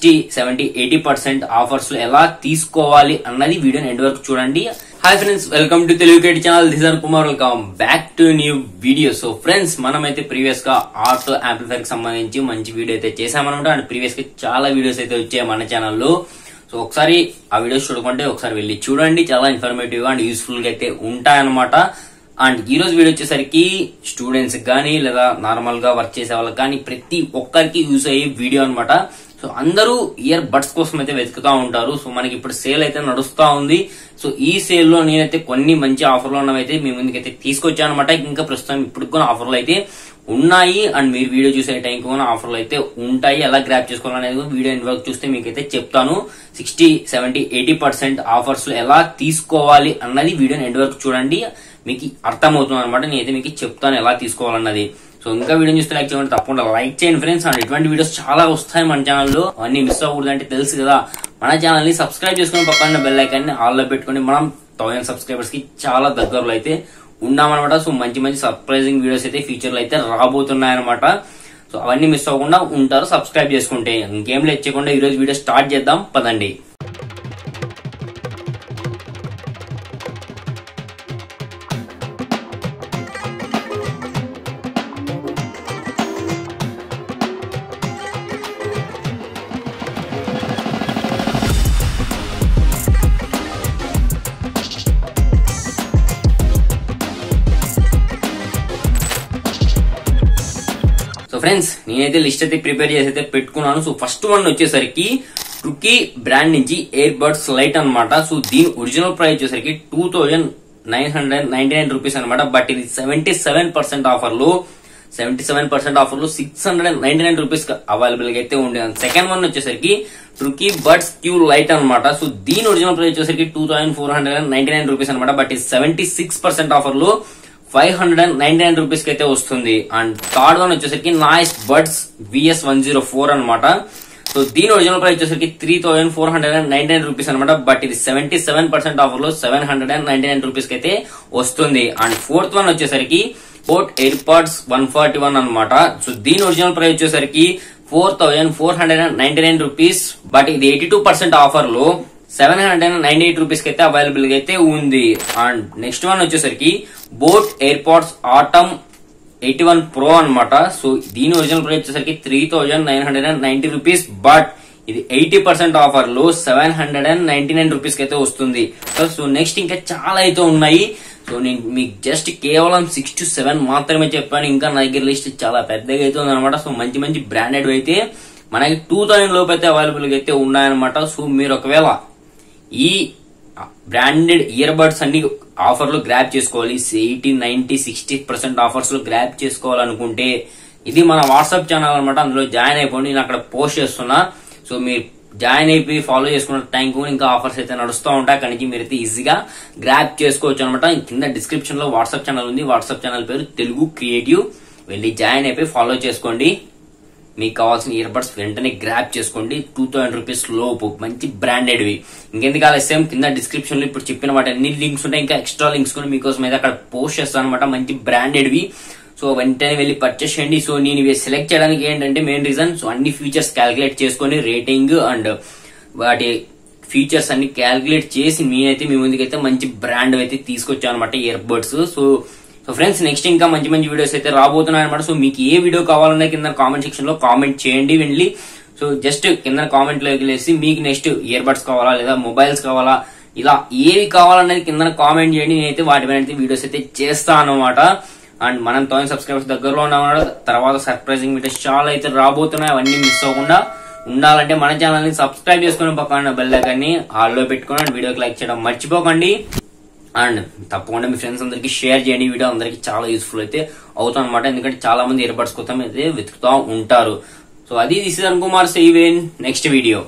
60-70-80% offers లో ఎలా తీసుకోవాలి అన్నది వీడియోని ఎండ్ వరకు చూడండి. Hi friends, welcome to Telugu create channel. This R Kumar. Welcome back to new video. So friends, మనమైతే ప్రీవియస్ గా ఆటో యాంప్లిఫైర్ కి సంబంధించి మంచి వీడియో అయితే చేసామన్నమాట. అండ్ ప్రీవియస్ గా చాలా వీడియోస్ అయితే వచ్చాయి మన ఛానల్లో. సో ఒకసారి ఆ వీడియోస్ చూడకుంటే ఒకసారి వెళ్ళి చూడండి. చాలా ఇన్ఫర్మేటివ్ గా అండ్ యూస్ఫుల్ గా అయితే ఉంటాయన్నమాట. అండ్ ఈ రోజు వీడియో వచ్చేసరికి స్టూడెంట్స్ గానీ లేదా నార్మల్ గా వర్క్ చేసే వాళ్ళకి కానీ ప్రతి ఒక్కరికి యూజ్ అయ్యే వీడియో అనమాట. సో అందరూ ఇయర్ బడ్స్ కోసం అయితే వెతుకుతా ఉంటారు. సో మనకి ఇప్పుడు సేల్ అయితే నడుస్తా ఉంది. సో ఈ సేల్ లో నేనైతే కొన్ని మంచి ఆఫర్లు ఉన్నవైతే మీ ముందుకైతే తీసుకొచ్చాను అనమాట. ఇంకా ప్రస్తుతం ఇప్పుడు కూడా ఆఫర్లు అయితే ఉన్నాయి. అండ్ మీరు వీడియో చూసే టైం కూడా ఆఫర్లు అయితే ఉంటాయి. ఎలా గ్రాప్ చేసుకోవాలనేది వీడియో ఎండ్ వరకు చూస్తే మీకైతే చెప్తాను. 60-70-80% ఆఫర్స్ లో ఎలా తీసుకోవాలి అన్నది వీడియోని ఎండ్ వరకు చూడండి, మీకు అర్థమవుతుంది అనమాట. నేనైతే మీకు చెప్తాను ఎలా తీసుకోవాలన్నది. సో ఇంకా వీడియో చూస్తే లైక్ చేయండి, తప్పకుండా లైక్ చేయండి ఫ్రెండ్స్. అండ్ ఇటువంటి వీడియోస్ చాలా వస్తాయి మన ఛానల్లో. అన్ని మిస్ అవ్వకూడదు అంటే తెలుసు కదా, మన ఛానల్ ని సబ్స్క్రైబ్ చేసుకుని పక్కన బెల్ ఐకాన్ ని ఆల్ లో పెట్టుకుని మనం 1000 సబ్స్క్రైబర్స్ కి చాలా దగ్గరలో అయితే ఉన్నామన్నమాట. సో మంచి మంచి సర్ప్రైజింగ్ వీడియోస్ అయితే ఫ్యూచర్ లో అయితే రాబోతున్నాయన్నమాట. సో అవన్నీ మిస్ అవ్వకుండా ఉంటారు సబ్స్క్రైబ్ చేసుకుంటే. ఇంకేం లేట్ చేయకుండా ఈ రోజు వీడియో స్టార్ట్ చేద్దాం పదండి. సో ఫ్రెండ్స్, నేనైతే లిస్ట్ అయితే ప్రిపేర్ చేసి అయితే పెట్టుకున్నాను. సో ఫస్ట్ వన్ వచ్చేసరికి ట్రుకీ బ్రాండ్ నుంచి ఇయర్ బడ్స్ లైట్ అనమాట. సో దీని ఒరిజినల్ ప్రైస్ వచ్చేసరికి 2999 రూపీస్ అనమాట. బట్ ఇది 77% ఆఫర్ లో 699 రూపీస్ అవైలబుల్ గా అయితే ఉండేది. సెకండ్ వన్ వచ్చేసరికి ట్రుకీ బడ్స్ క్యూ లైట్ అనమాట. సో దీని ఒరిజినల్ ప్రైస్ వచ్చేసరికి 2499 రూపీస్ అనమాట. బట్ ఇది 76% ఆఫర్ లో 599 రూపీస్ కి అయితే వస్తుంది. అండ్ థర్డ్ వన్ వచ్చేసరికి నాయిస్ బడ్స్ VS104 అనమాట. సో దీని ఒరిజినల్ ప్రైస్ వచ్చేసరికి 3499 రూపీస్ అనమాట. బట్ ఇది 77% ఆఫర్ లో 799 రూపీస్ కి అయితే వస్తుంది. అండ్ ఫోర్త్ వన్ వచ్చేసరికి బోట్ ఎయిర్ పాడ్స్ 141 అనమాట. సో దీని ఒరిజినల్ ప్రైస్ వచ్చేసరికి 4499 రూపీస్. బట్ ఇది 82% ఆఫర్ లో 798 రూపీస్ కి అయితే అవైలబుల్ గా అయితే ఉంది. అండ్ నెక్స్ట్ వన్ వచ్చేసరికి boAt air pods atom 81 pro అనమాట. సో దీని ఒరిజినల్ ప్రైస్ వచ్చేసరికి 3990 రూపీస్. బట్ ఇది 80% ఆఫర్ లో 799 రూపీస్ కి అయితే వస్తుంది. సో నెక్స్ట్ ఇంకా చాలా అయితే ఉన్నాయి. సో నేను మీకు జస్ట్ కేవలం 6 to 7 మాత్రమే చెప్పాను. ఇంకా నా దగ్గర లిస్ట్ చాలా పెద్దగా అయితే ఉందన్నమాట. సో మంచి మంచి బ్రాండెడ్ అయితే మనకి 2000 లోపు అయితే అవైలబుల్ గా అయితే ఉన్నాయన్నమాట. సో మీరు ఒకవేళ ఈ బ్రాండెడ్ ఇయర్ బడ్స్ అన్ని ఆఫర్ లో గ్రాప్ చేసుకోవాలి, 80-90-60% ఆఫర్స్ లో గ్రాప్ చేసుకోవాలనుకుంటే ఇది మన వాట్సాప్ ఛానల్ అనమాట. అందులో జాయిన్ అయిపోండి. నేను అక్కడ పోస్ట్ చేస్తున్నా. సో మీరు జాయిన్ అయిపోయి ఫాలో చేసుకున్న టైం కూడా ఇంకా ఆఫర్స్ అయితే నడుస్తూ ఉంటాయి. అక్కడి నుంచి మీరైతే ఈజీగా గ్రాప్ చేసుకోవచ్చు అనమాట. కింద డిస్క్రిప్షన్ లో వాట్సాప్ ఛానల్ ఉంది. వాట్సాప్ ఛానల్ పేరు తెలుగు క్రియేటివ్. వెళ్ళి జాయిన్ అయిపోయి ఫాలో చేసుకోండి. మీకు కావాల్సిన ఇయర్ బడ్స్ వెంటనే గ్రాప్ చేసుకోండి. 2000 రూపీస్ లోపు మంచి బ్రాండెడ్వి. ఇంకెందుకు ఆలస్యం, కింద డిస్క్రిప్షన్ లో ఇప్పుడు చెప్పిన వాటి అన్ని లింక్స్ ఉంటాయి. ఇంకా ఎక్స్ట్రా లింక్స్ కూడా మీకోసం అయితే అక్కడ పోస్ట్ చేస్తాను అనమాట. మంచి బ్రాండెడ్వి. సో వెంటనే వెళ్ళి పర్చేస్ చేయండి. సో నేను ఇవి సెలెక్ట్ చేయడానికి ఏంటంటే మెయిన్ రీజన్, సో అన్ని ఫీచర్స్ క్యాలిక్యులేట్ చేసుకొని రేటింగ్ అండ్ వాటి ఫీచర్స్ అన్ని క్యాలిక్యులేట్ చేసి నేనైతే మీ ముందుకైతే మంచి బ్రాండ్ అయితే తీసుకొచ్చాను అనమాట ear buds. So friends, next ఇంకా మంచి మంచి వీడియోస్ అయితే రాబోతున్నాయి అనమాట. సో మీకు ఏ వీడియో కావాలన్నా కింద కామెంట్ సెక్షన్ లో కామెంట్ చేయండి వెళ్ళి. సో జస్ట్ కింద కామెంట్ లోకి వెళ్ళేసి మీకు నెక్స్ట్ ఇయర్ బడ్స్ కావాలా లేదా మొబైల్స్ కావాలా, ఇలా ఏవి కావాలనేది కింద కామెంట్ చేయండి. నేనైతే వాటి మీద వీడియోస్ అయితే చేస్తాను అనమాట. అండ్ మనం 1000 సబ్స్క్రైబర్స్ దగ్గరలో ఉన్నామన్నమాట. తర్వాత సర్ప్రైజింగ్ వీడియోస్ చాలా అయితే రాబోతున్నాయి. అవన్నీ మిస్ అవ్వకుండా ఉండాలంటే మన ఛానల్ ని సబ్స్క్రైబ్ చేసుకుని పక్కన బెల్ ఐకాన్ ని ఆల్ లో పెట్టుకుని వీడియోకి లైక్ చేయడం మర్చిపోకండి. అండ్ తప్పకుండా మీ ఫ్రెండ్స్ అందరికి షేర్ చేయండి. వీడియో అందరికి చాలా యూస్ఫుల్ అయితే అవుతాం అనమాట. ఎందుకంటే చాలా మంది ఇయర్ బడ్స్ కోసం అయితే వెతుకుతా ఉంటారు. సో అది this is Kumar. See you in next video.